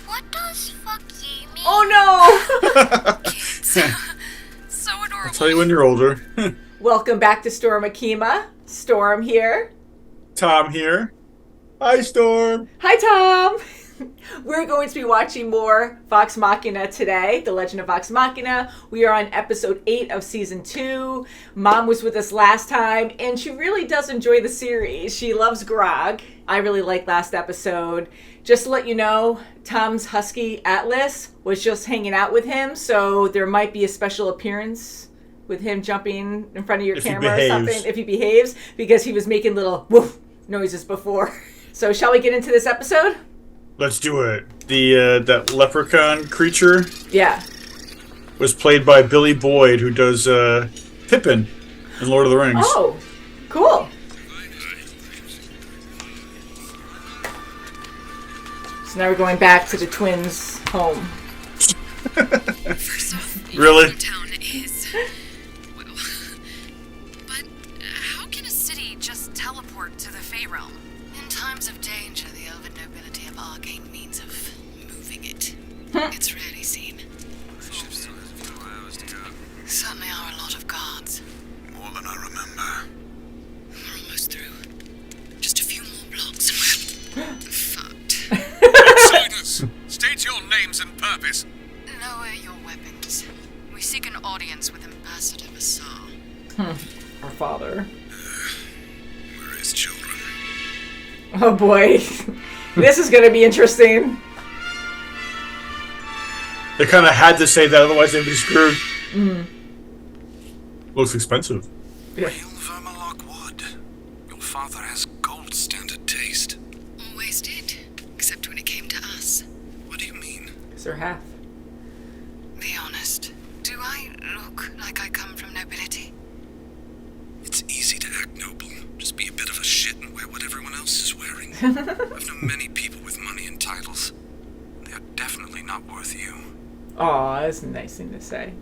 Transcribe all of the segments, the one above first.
What does fuck ye mean? Oh no! Kids. So adorable. I'll tell you when you're older. Welcome back to Storm Akima. Storm here. Tom here. Hi, Storm. Hi, Tom. We're going to be watching more Vox Machina today, The Legend of Vox Machina. We are on episode 8 of season 2. Mom was with us last time, and she really does enjoy the series. She loves Grog. I really liked last episode. Just to let you know, Tom's husky Atlas was just hanging out with him, so there might be a special appearance with him jumping in front of your camera or something, if he behaves, because he was making little woof noises before. So shall we get into this episode? Let's do it. That leprechaun creature, Yeah, was played by Billy Boyd, who does Pippin in Lord of the Rings. Oh, cool. So now we're going back to the twins' home. First off, Really? Town is, well, but how can a city just teleport to the Fey realm? In times of danger, the elven nobility have arcane means of moving it. It's rarely seen. The ship still has a few hours to go. Certainly are a lot of guards. More than I remember. We're almost through. Just a few more blocks and we're fucked. Outsiders! State your names and purpose. Lower your weapons. We seek an audience with Ambassador Vassar. Our father. Where is children? Oh boy. This is going to be interesting. They kind of had to say that, otherwise they'd be screwed. Looks expensive. Yeah. Real Vermalock wood. Your father has gold standard taste. Always did. Except when it came to us. What do you mean? Is there half? Be honest. Do I look like I come from nobility? It's easy to act noble. Just be a bit of a shit and wear what everyone else is wearing. I've known many people with money and titles. They are definitely not worth you. Aw, that's a nice thing to say.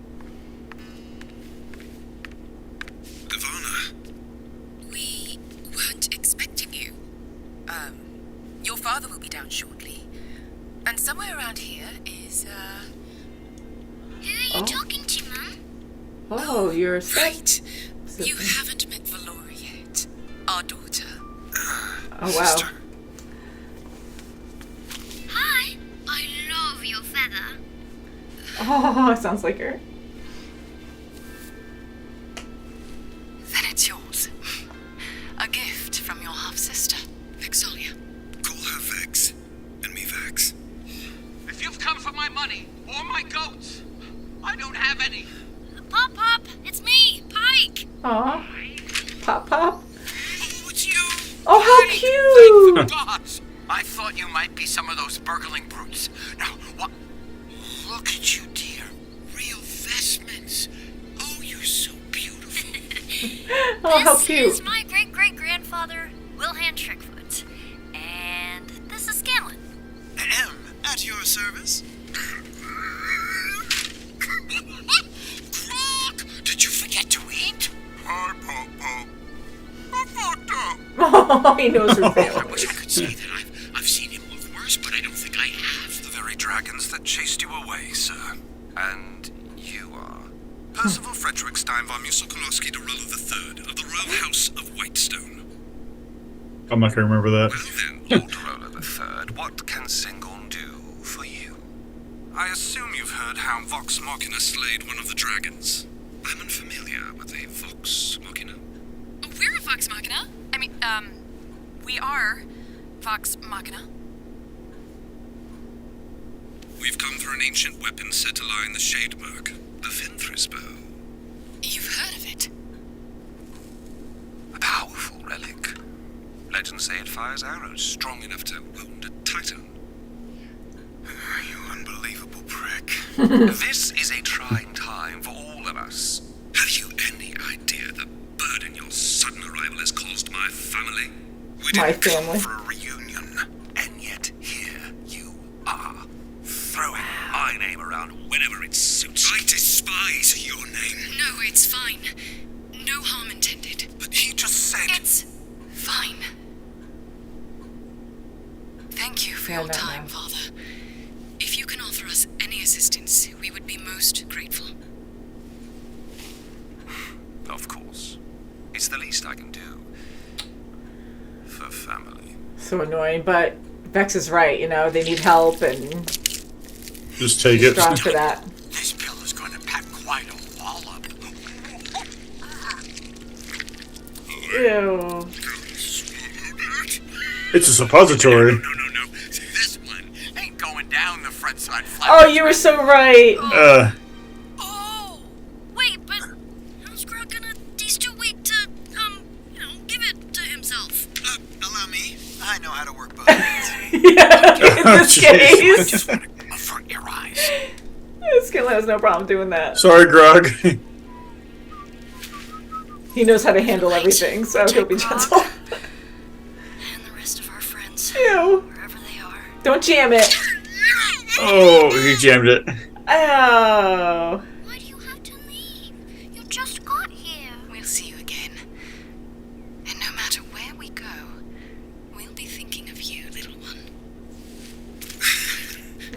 Ivana, We weren't expecting you. Your father will be down shortly. And somewhere around here is, Who are you talking to, Mum? Oh, you're Right. sick. You haven't met Valora yet. Our daughter. Oh, wow. sister. Hi. I love your feather. Oh, sounds like her. Then it's yours. A gift from your half-sister, Vex'ahlia. Call her Vex, and me Vax. If you've come for my money or my goats, I don't have any. Pop, Pop, it's me, Pike. Aw. Pop, pop. Oh, it's you. Oh, how cute. Thank the gods. I thought you might be some of those burgling brutes. Now, what? Look at you, dear. Real vestments. Oh, you're so beautiful. Oh, how This cute. is my great-great-grandfather, Wilhan Trickfoot. And this is Scanlan. At your service. Croc, did you forget to eat? Hi, Pop-Pop. I fucked up. Oh, he knows her I family. wish I could say that I've seen him look worse, but I don't think I have. The very dragons that chased you away, sir. And you are? Percival Frederick Steinvar Sokolowski de Rollo III of the Royal House of Whitestone. I'm not going to remember that. Well then, Lord de Rollo III, what can Singon do for you? I assume you've heard how Vox Machina slayed one of the dragons. I'm unfamiliar with a Vox Machina. We're a Vox Machina. I mean, we are Vox Machina. We've come for an ancient weapon said to lie in the Shadeberg, the Vinthris bow. You've heard of it? A powerful relic. Legends say it fires arrows strong enough to wound a titan. You unbelievable prick. This is a trying time for all of us. Have you any idea the burden your sudden arrival has caused my family? We My didn't come family. for a reunion, and yet here you are, throwing my name around whenever it suits. I despise your name. No, it's fine. No harm intended. But he just said... It's fine. Thank you for Yeah, your no, time, no. Father. So annoying, but Vex is right, you know, they need help and Just take it. strong for that. This pill is going to pack quite a wallop. Ew. It's a suppository. No. This one ain't going down the front side flat. Oh, you were so right. Oh, wait, but how's Grog gonna? He's too weak to, give it to himself. Allow me. I know how to work both hands. Yeah, in this Jeez. case. Just want to avert your eyes. Skill has no problem doing that. Sorry, Grog. He knows how to handle everything, so he'll be gentle. And the rest of our friends, Ew. wherever they are. Don't jam it. Oh, he jammed it. Oh. Why do you have to leave? You just got here. We'll see you again. And no matter where we go, we'll be thinking of you, little one.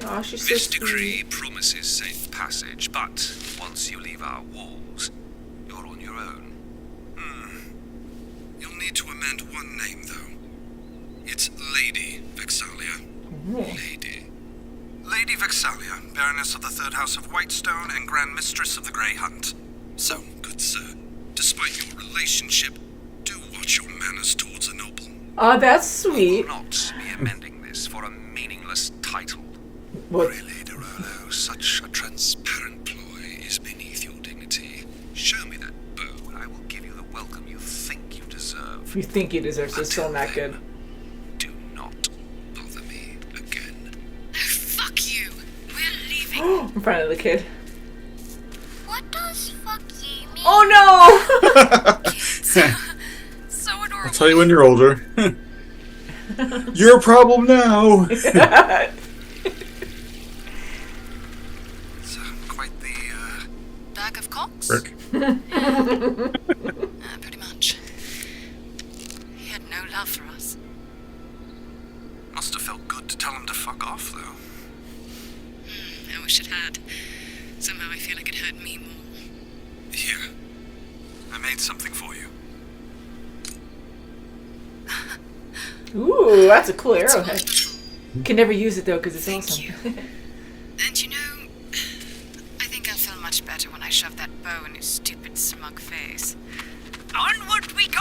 Oh, she's so This decree sweet. promises safe passage, but once you leave our walls, you're on your own. You'll need to amend one name, though. It's Lady Vex'ahlia. Lady Vex'ahlia, Baroness of the Third House of Whitestone and Grand Mistress of the Grey Hunt. So, good sir, despite your relationship, do watch your manners towards a noble. Oh, that's sweet. Will not be amending this for a meaningless title. What? Really, Derolo, such a transparent ploy is beneath your dignity. Show me that bow, and I will give you the welcome you think you deserve. You think he deserves it, still not good. Do not bother me again. Fuck you. We're leaving. In front of the kid. What does fuck you mean? Oh no! So adorable. I'll tell you when you're older. You're a problem now. It's quite the, Bag of cocks? Rick. Pretty much. He had no love for us. must have felt good to tell him to fuck off, though. I wish it had. Somehow I feel like it hurt me more. Here. I made something for you. Ooh, that's a cool arrowhead. Wonderful. Can never use it though because it's Thank awesome. you. And you know, I think I'll feel much better when I shove that bow in his stupid smug face. Onward we go!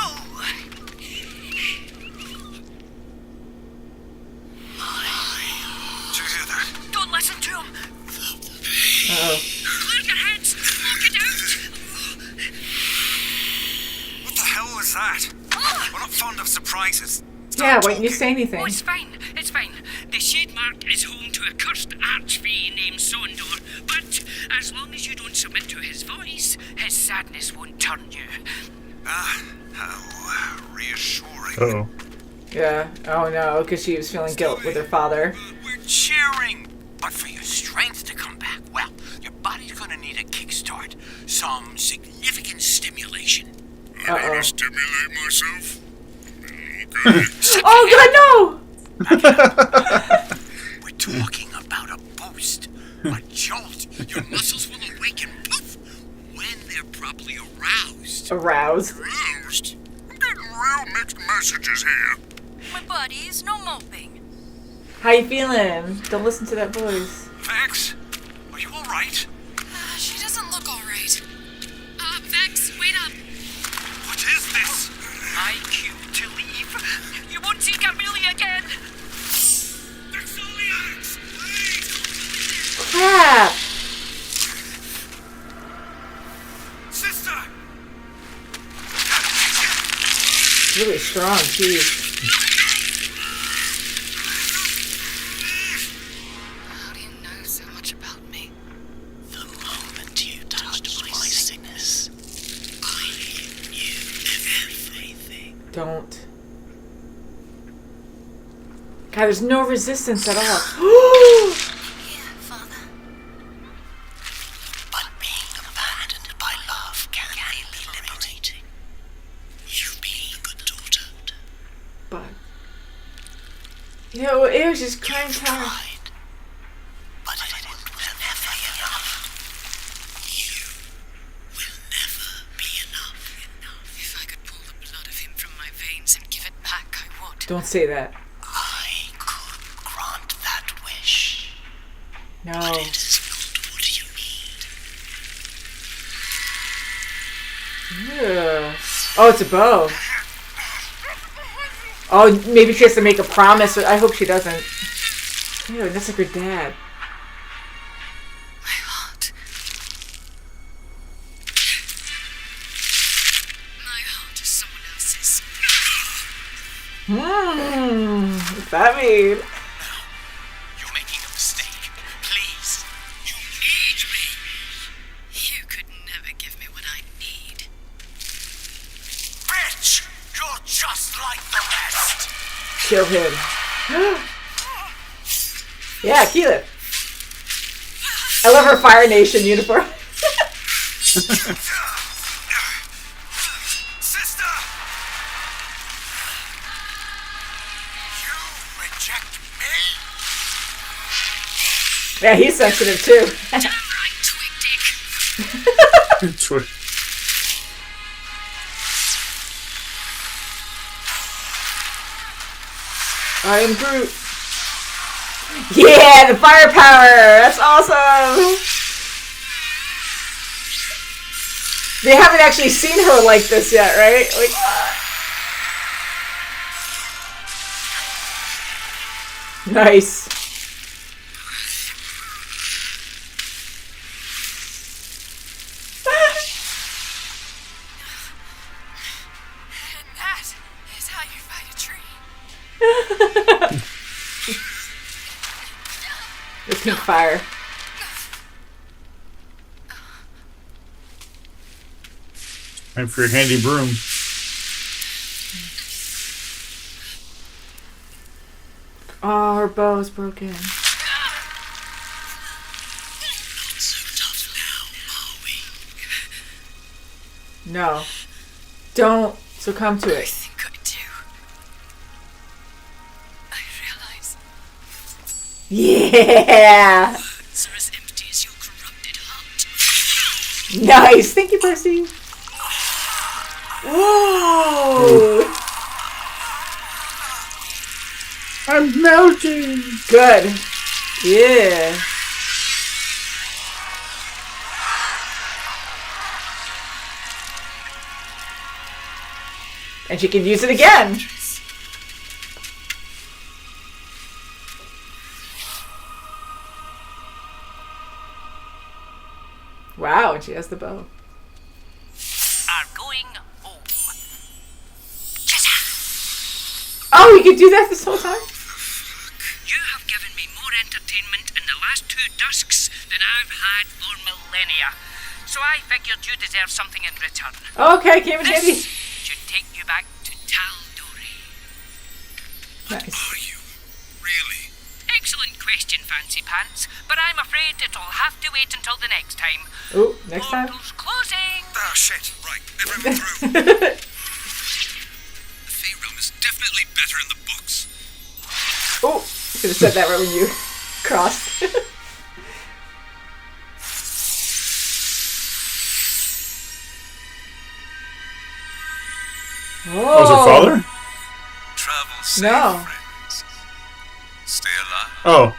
Did you hear that? Don't listen to him! Oh. Clear your heads! Walk it out! What the hell was that? We're not fond of surprises. Yeah, why didn't you say anything? Oh, it's fine. It's fine. The Shade Mark is home to a cursed archfey named Sondor, but as long as you don't submit to his voice, his sadness won't turn you. Ah, how reassuring. Oh. Yeah. Oh no, because she was feeling guilt with her father. We're cheering. But for your strength to come back, well, your body's gonna need a kickstart. Some significant stimulation. Uh-oh. Stimulate myself? Okay. Oh god, no! We're talking about a boost, a jolt. Your muscles will awaken, poof, when they're properly aroused. Aroused. Roused? I'm getting real mixed messages here. My buddy is no moping. How you feeling? Don't listen to that voice. Vex, are you alright? She doesn't look alright. Vex, wait up. What is this? My cue to leave. You won't see Camellia again. Crap! Sister! Really strong, jeez. How do you know so much about me? The moment you touched my sickness, I knew everything. Don't. God, there's no resistance at all. Here, Father. But being abandoned by love can be liberating. You've been a good daughter. But you know, it was just crying tired. Tried. But it will never be enough. You will never be enough. If I could pull the blood of him from my veins and give it back, I would. Don't say that. No. But it is not what you need. Ew. Oh, it's a bow. Oh, maybe she has to make a promise. I hope she doesn't. Ew, that's like her dad. My heart. My heart is someone else's. What's that mean? You're making a mistake. Please. You need me. You could never give me what I need. Bitch! You're just like the rest. Kill him. Yeah, kill it. I love her Fire Nation uniform. Sister! You reject me? Yeah, he's sensitive too. Damn right, Twig Dick. I am Groot. Yeah, the firepower! That's awesome! They haven't actually seen her like this yet, right? Like, nice. And that is how you fight a tree. The pink fire. Time for your handy broom. Oh, her bow is broken. Not so tough now, are we? No. Don't succumb to I it. think I do. I realize Yeah! Words are as empty as your corrupted heart. Nice! Thank you, Percy. Whoa! I'm melting. Good. Yeah. And she can use it again. Wow, and she has the bow. Are going home. Oh, you could do that this whole time? You have given me more entertainment in the last 2 dusks than I've had for millennia. So I figured you deserve something in return. Okay, came in handy. This should take you back to Danbury. Nice. Are you? Really? Excellent question, Fancy Pants, but I'm afraid it'll have to wait until the next time. Ooh, next time. Portal's closing. Ah, shit. Right. Everyone through. The Fey realm is definitely better in the books. Oh, you could have said that right when you crossed. Oh, was her father? Travel safe, No. friends. Stay alive. Oh.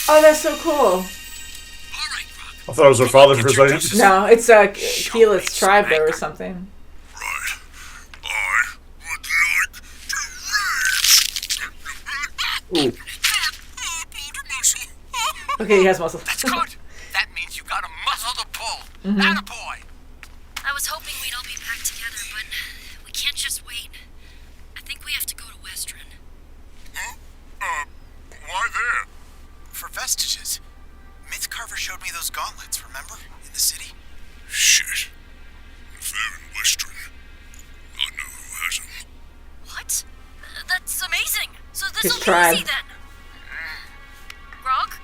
Oh, that's so cool. All right, Rock. I thought it was her father for a second. No, it's Keyleth's tribe though or something. Right. I would like to raise. Ooh. Okay, he has muscle. That's good. That means you got a muscle to pull. Attaboy. I was hoping we'd all be back together, but we can't just wait. I think we have to go to Western. Huh? Why there? For vestiges. Mythcarver showed me those gauntlets, remember? In the city? Shit. If they're in Western, I know who has them. What? That's amazing. So His this'll be tribe. easy then. Grog?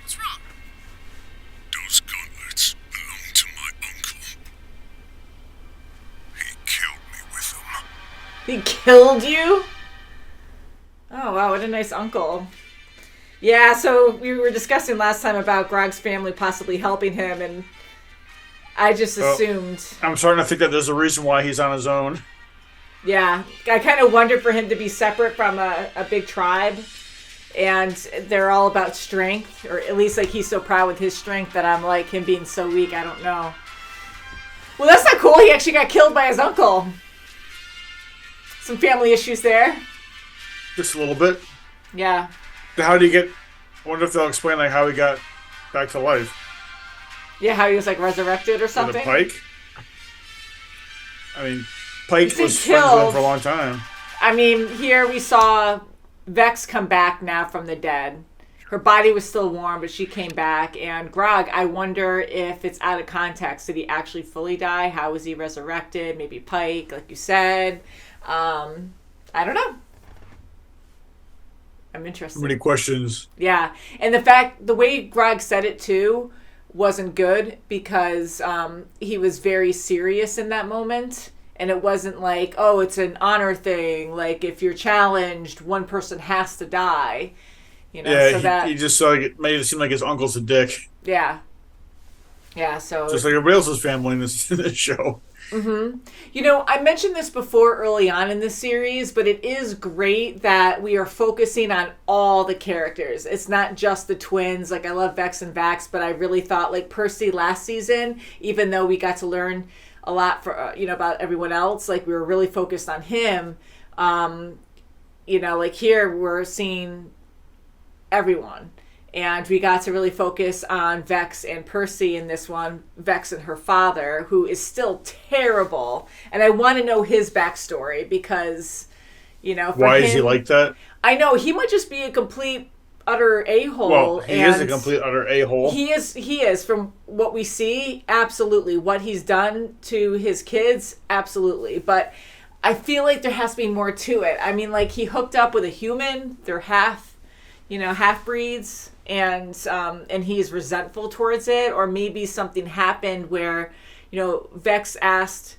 What's wrong? Those gauntlets belong to my uncle. He killed me with them. He killed you? Oh wow, what a nice uncle. Yeah, so we were discussing last time about Grog's family possibly helping him, and I just assumed. I'm starting to think that there's a reason why he's on his own. Yeah, I kind of wondered for him to be separate from a big tribe. And they're all about strength, or at least like he's so proud with his strength that I'm like him being so weak. I don't know. Well, that's not cool. He actually got killed by his uncle. Some family issues there. Just a little bit. Yeah. How do you get? I wonder if they'll explain like how he got back to life. Yeah, how he was like resurrected or something. With a pike. I mean, Pike You say was friends with him killed. for a long time. I mean, here we saw Vex come back now from the dead. Her body was still warm, but she came back. And Grog, I wonder if it's out of context. Did he actually fully die? How was he resurrected? Maybe Pike, like you said. I don't know. I'm interested. Many questions. Yeah. And the way Grog said it too wasn't good because he was very serious in that moment. And it wasn't like, oh, it's an honor thing. Like, if you're challenged, one person has to die. You know, Yeah, so that... he just made it seem like his uncle's a dick. Yeah. Yeah, so... Just like everybody else's family in this show. Mm-hmm. You know, I mentioned this before early on in the series, but it is great that we are focusing on all the characters. It's not just the twins. Like, I love Vex and Vax, but I really thought, like, Percy last season, even though we got to learn a lot about everyone else, like, we were really focused on him. Like, here we're seeing everyone. And we got to really focus on Vex and Percy in this one. Vex and her father, who is still terrible. And I want to know his backstory because, Why is he like that? I know. He might just be a complete, utter a-hole. Well, he is a complete, utter a-hole. He is. From what we see, absolutely. What he's done to his kids, absolutely. But I feel like there has to be more to it. I mean, like, he hooked up with a human. They're half-breeds. And he's resentful towards it, or maybe something happened where, Vex asked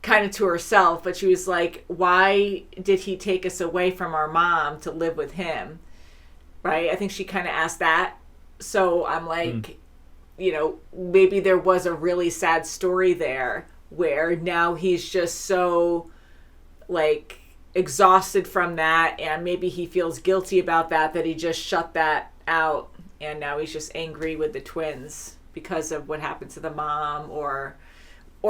kind of to herself, but she was like, why did he take us away from our mom to live with him? Right? I think she kind of asked that. So I'm like, maybe there was a really sad story there where now he's just so, like, exhausted from that, and maybe he feels guilty about that he just shut that out, and now he's just angry with the twins because of what happened to the mom, or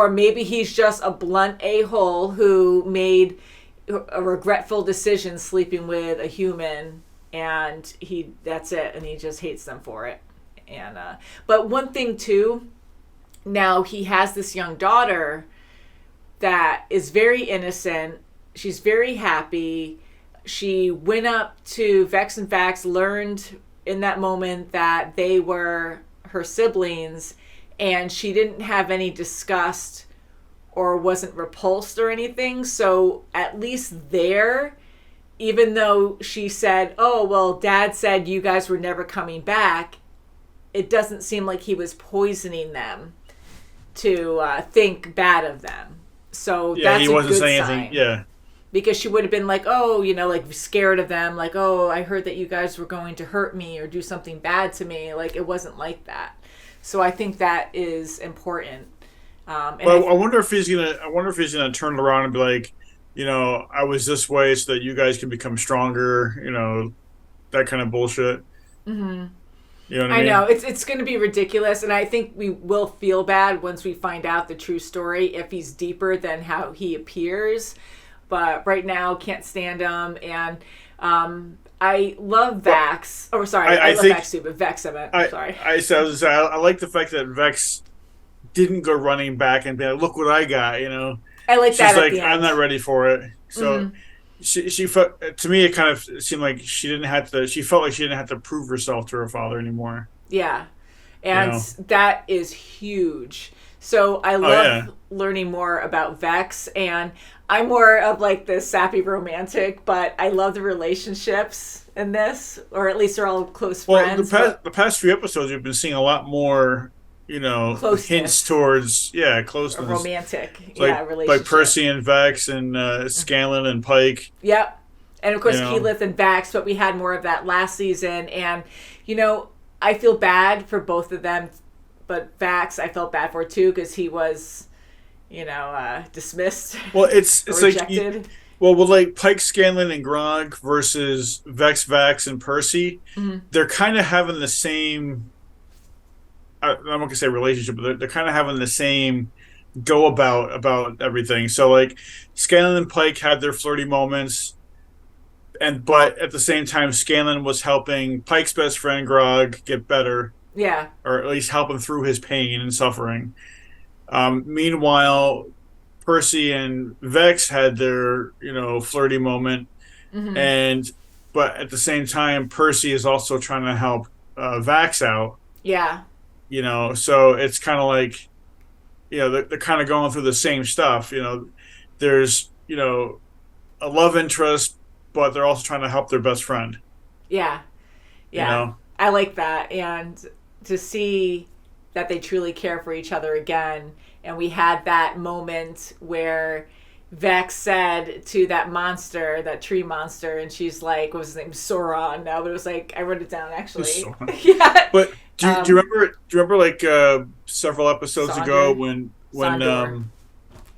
maybe he's just a blunt a-hole who made a regretful decision sleeping with a human, and that's it, and he just hates them for it. And but one thing too, now he has this young daughter that is very innocent. She's very happy. She went up to Vex and Vax, learned in that moment that they were her siblings, and she didn't have any disgust or wasn't repulsed or anything. So at least there, even though she said, oh, well, Dad said you guys were never coming back, it doesn't seem like he was poisoning them to think bad of them. So yeah, that's he wasn't a good saying sign. anything. Yeah. Because she would have been like, oh, like scared of them. Like, oh, I heard that you guys were going to hurt me or do something bad to me. Like, it wasn't like that. So I think that is important. But I wonder if he's gonna turn it around and be like, I was this way so that you guys can become stronger. That kind of bullshit. Mm-hmm. You know what I mean? know it's going to be ridiculous, and I think we will feel bad once we find out the true story if he's deeper than how he appears. But right now, can't stand him, and I love Vax. Oh, sorry, I love Vax too, but Vex, sorry. I like the fact that Vex didn't go running back and be like, "Look what I got," I like She's that. like, at the "I'm end. not ready for it." So she felt, to me, it kind of seemed like she didn't have to. She felt like she didn't have to prove herself to her father anymore. Yeah, and that is huge. So I love learning more about Vex, and I'm more of like the sappy romantic, but I love the relationships in this, or at least they're all close friends. The past few episodes, we've been seeing a lot more, Closeness. hints towards, closeness. Romantic, like, relationship. Like Percy and Vex and Scanlan and Pike. Yep. And of course, Keyleth and Vax, but we had more of that last season. And, I feel bad for both of them, but Vax I felt bad for too because he was, dismissed. Well, it's rejected. like Well, with like Pike, Scanlan, and Grog versus Vex, Vax, and Percy, they're kind of having the same. I'm not gonna say relationship, but they're kind of having the same go about everything. So like Scanlan and Pike had their flirty moments, but at the same time, Scanlan was helping Pike's best friend Grog get better, Yeah. or at least help him through his pain and suffering. Meanwhile, Percy and Vex had their flirty moment, but at the same time, Percy is also trying to help Vax out. Yeah. So it's kind of like, they're kind of going through the same stuff. There's a love interest, but they're also trying to help their best friend. Yeah. Yeah. I like that, and to see that they truly care for each other again. And we had that moment where Vex said to that monster, that tree monster, and she's like, what was his name? Sauron. Now, but it was like, I wrote it down actually. Yeah. But do you remember? Do you remember like several episodes ago when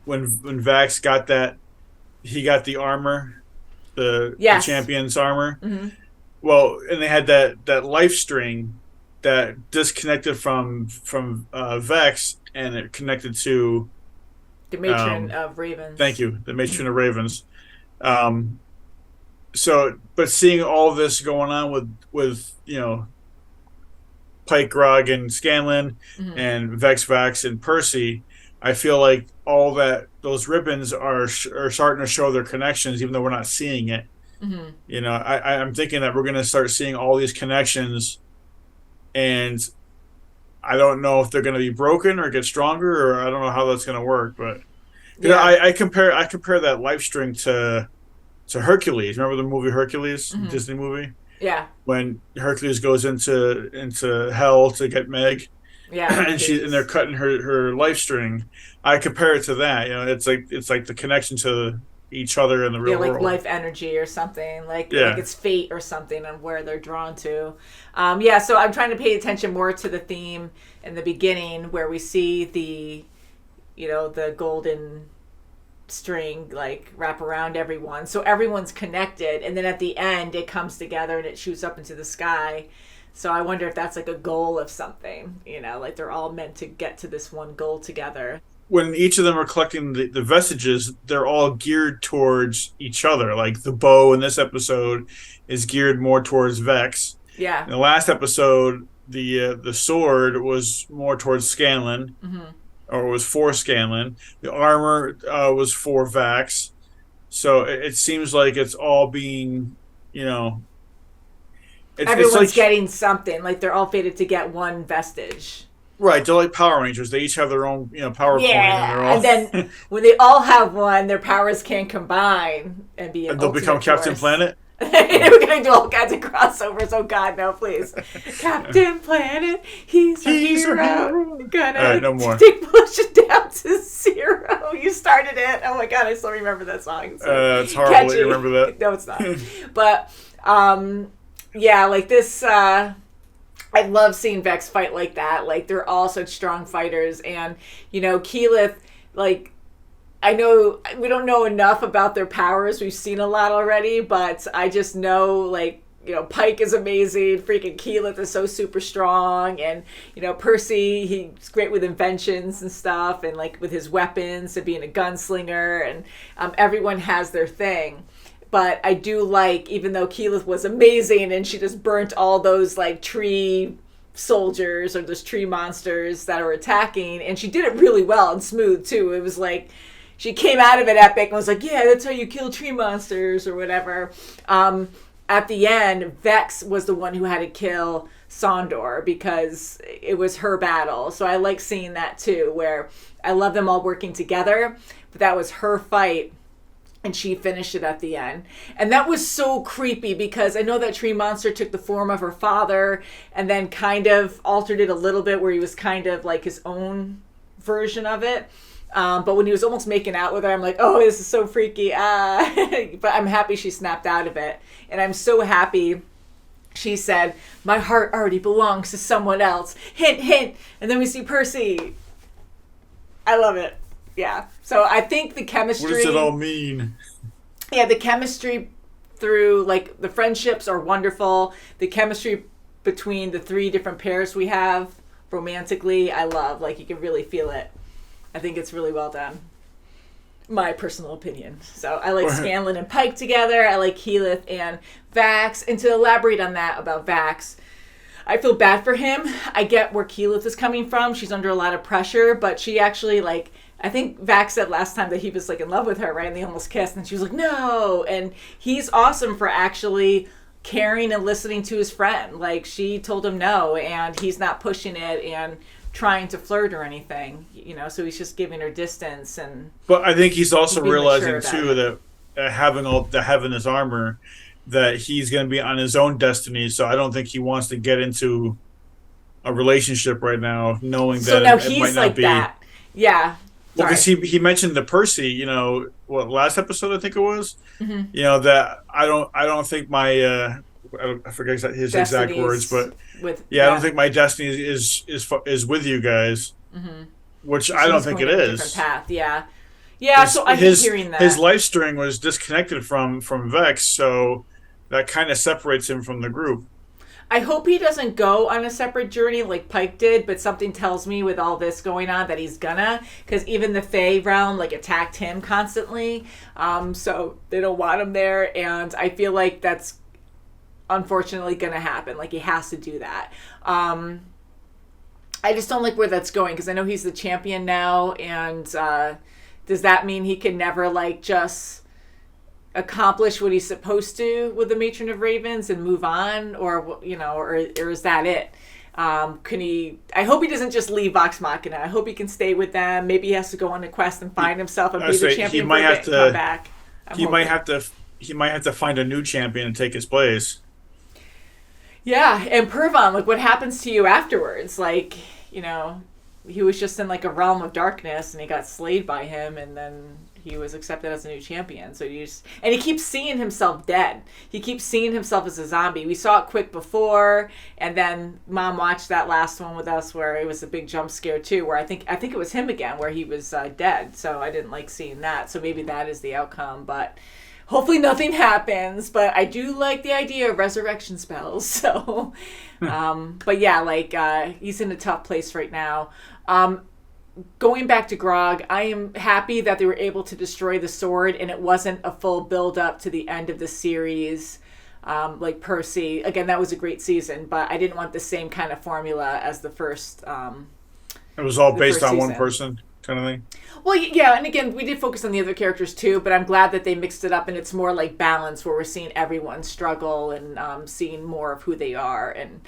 Vax got that, he got the armor, the champion's armor. Mm-hmm. Well, and they had that life string that disconnected from Vex, and it connected to the matron of ravens. Thank you, the matron of ravens. So, but seeing all this going on with Pike, Grog, and Scanlan, and Vex, Vax, and Percy, I feel like all those ribbons are starting to show their connections, even though we're not seeing it. Mm-hmm. I'm thinking that we're going to start seeing all these connections, and I don't know if they're going to be broken or get stronger, or I don't know how that's going to work. But I compare that life string to Hercules. Remember the movie Hercules, Disney movie? Yeah. When Hercules goes into hell to get Meg. Yeah. and they're cutting her life string. I compare it to that. It's like the connection to each other in the real world. Life energy or something. Like it's fate or something on where they're drawn to. So I'm trying to pay attention more to the theme in the beginning where we see the golden string like wrap around everyone. So everyone's connected, and then at the end it comes together and it shoots up into the sky. So I wonder if that's like a goal of something, like they're all meant to get to this one goal together. When each of them are collecting the vestiges, they're all geared towards each other. Like the bow in this episode is geared more towards Vex. Yeah. In the last episode, the sword was more towards Scanlan, or was for Scanlan. The armor was for Vax. So it seems like it's all being, everyone's getting something. Like they're all fated to get one vestige. Right, they're like Power Rangers. They each have their own, power coin. And then when they all have one, their powers can combine and be an they'll become Captain Planet? We're going to do all kinds of crossovers. Oh, God, no, please. Captain Planet, he's our hero. Gonna no more. push it down to 0. You started it. Oh, my God, I still remember that song. It's horrible that you remember that. No, it's not. But, like this... I love seeing Vex fight like that. Like, they're all such strong fighters. And, Keyleth, like, I know we don't know enough about their powers. We've seen a lot already, but I just know, like, Pike is amazing. Freaking Keyleth is so super strong. And, Percy, he's great with inventions and stuff. And, like, with his weapons and being a gunslinger. And everyone has their thing. But I do like, even though Keyleth was amazing and she just burnt all those like tree soldiers or those tree monsters that are attacking, and she did it really well and smooth too. It was like she came out of it epic and was like, yeah, that's how you kill tree monsters or whatever. At the end, Vex was the one who had to kill Sondor because it was her battle. So I like seeing that too, where I love them all working together, but that was her fight. And she finished it at the end. And that was so creepy because I know that tree monster took the form of her father and then kind of altered it a little bit where he was kind of like his own version of it. But when he was almost making out with her, I'm like, oh, this is so freaky. But I'm happy she snapped out of it. And I'm so happy she said, my heart already belongs to someone else. Hint, hint. And then we see Percy. I love it. Yeah. So I think the chemistry... What does it all mean? Yeah, the chemistry through, like, the friendships are wonderful. The chemistry between the 3 different pairs we have romantically, I love. Like, you can really feel it. I think it's really well done. My personal opinion. So I like Scanlan and Pike together. I like Keyleth and Vax. And to elaborate on that about Vax, I feel bad for him. I get where Keyleth is coming from. She's under a lot of pressure, but she actually, like, I think Vax said last time that he was, like, in love with her, right? And they almost kissed, and she was like, no. And he's awesome for actually caring and listening to his friend. Like, she told him no, and he's not pushing it and trying to flirt or anything, you know, so he's just giving her distance. But I think he's also realizing too that having this armor, that he's going to be on his own destiny. So I don't think he wants to get into a relationship right now, knowing that so now it he's might not like be that. Yeah. Well, because he mentioned to Percy, you know, last episode I think it was, you know, that I don't think my I forget his exact words, but I don't think my destiny is with you guys, which I don't think it is. Different path, yeah. So I keep hearing that his life string was disconnected from Vex, so that kind of separates him from the group. I hope he doesn't go on a separate journey like Pike did, but something tells me with all this going on that he's gonna, because even the Fae realm like attacked him constantly, so they don't want him there, and I feel like that's unfortunately gonna happen. Like, he has to do that. I just don't like where that's going, because I know he's the champion now, and does that mean he can never, like, just accomplish what he's supposed to with the Matron of Ravens and move on, or, you know, or is that it? Can he? I hope he doesn't just leave Vox Machina. I hope he can stay with them. Maybe he has to go on a quest and find himself and be the champion for a bit and come back. He might have to find a new champion and take his place. Yeah, and Pervon, like, what happens to you afterwards? Like, you know, he was just in, like, a realm of darkness, and he got slayed by him, and then he was accepted as a new champion. So and he keeps seeing himself dead. He keeps seeing himself as a zombie. We saw it quick before, and then Mom watched that last one with us where it was a big jump scare too, where I think it was him again, where he was dead. So I didn't like seeing that. So maybe that is the outcome, but hopefully nothing happens. But I do like the idea of resurrection spells. So, but yeah, like, he's in a tough place right now. Going back to Grog, I am happy that they were able to destroy the sword and it wasn't a full build up to the end of the series, like Percy. Again, that was a great season, but I didn't want the same kind of formula as the first. It was all based on one person kind of thing. Well, yeah, and again, we did focus on the other characters too, but I'm glad that they mixed it up and it's more like balance, where we're seeing everyone struggle and seeing more of who they are, and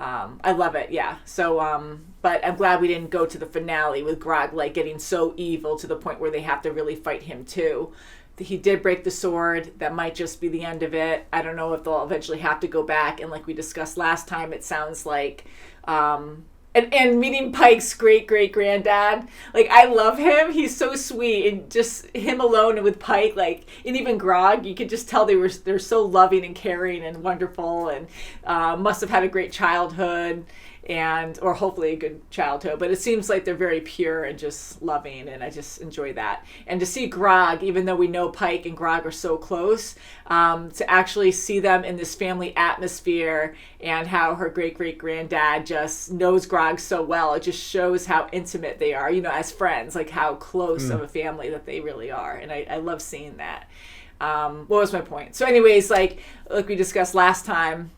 I love it, yeah. So, but I'm glad we didn't go to the finale with Grog, like, getting so evil to the point where they have to really fight him too. He did break the sword. That might just be the end of it. I don't know if they'll eventually have to go back. And like we discussed last time, it sounds like, and meeting Pike's great-great-granddad, like, I love him. He's so sweet, and just him alone and with Pike, like, and even Grog, you could just tell they're so loving and caring and wonderful, and must have had a great childhood, or hopefully a good childhood, but it seems like they're very pure and just loving, and I just enjoy that. And to see Grog, even though we know Pike and Grog are so close, to actually see them in this family atmosphere, and how her great-great-granddad just knows Grog so well, it just shows how intimate they are, you know, as friends, like how close of a family that they really are, and I love seeing that. What was my point? So anyways, like we discussed last time,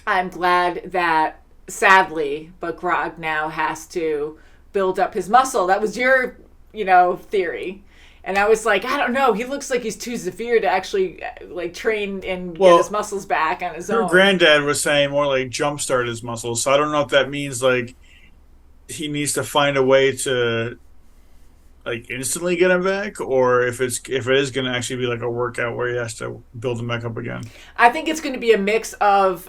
I'm glad that, sadly, but Grog now has to build up his muscle. That was your, theory. And I was like, I don't know. He looks like he's too severe to actually, like, train and get his muscles back on his own. Her granddad was saying more like jumpstart his muscles. So I don't know if that means, like, he needs to find a way to, like, instantly get him back, or if it is going to actually be like a workout where he has to build him back up again. I think it's going to be a mix of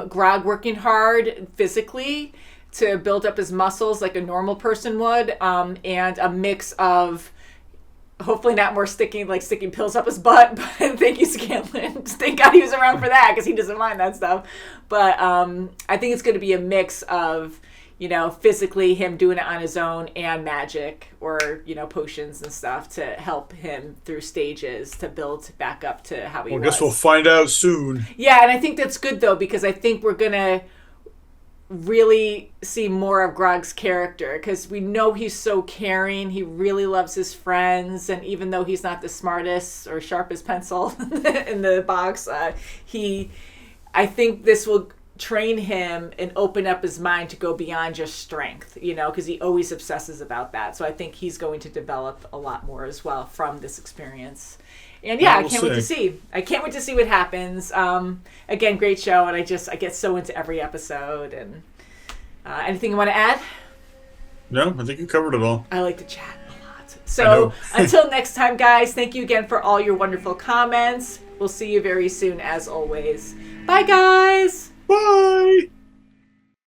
Grog working hard physically to build up his muscles like a normal person would, and a mix of hopefully not more sticking pills up his butt. But thank you, Scanlan. Thank God he was around for that, because he doesn't mind that stuff. But I think it's going to be a mix of you know, physically him doing it on his own and magic or, you know, potions and stuff to help him through stages to build back up to how he was. I guess we'll find out soon. Yeah, and I think that's good, though, because I think we're going to really see more of Grog's character because we know he's so caring. He really loves his friends, and even though he's not the smartest or sharpest pencil in the box, I think this will train him and open up his mind to go beyond just strength, you know, because he always obsesses about that. So I think he's going to develop a lot more as well from this experience. And yeah, we'll I can't wait to see. I can't wait to see what happens. Again, great show, and I get so into every episode. And anything you want to add? No, I think you covered it all. I like to chat a lot. So until next time, guys, thank you again for all your wonderful comments. We'll see you very soon, as always. Bye, guys.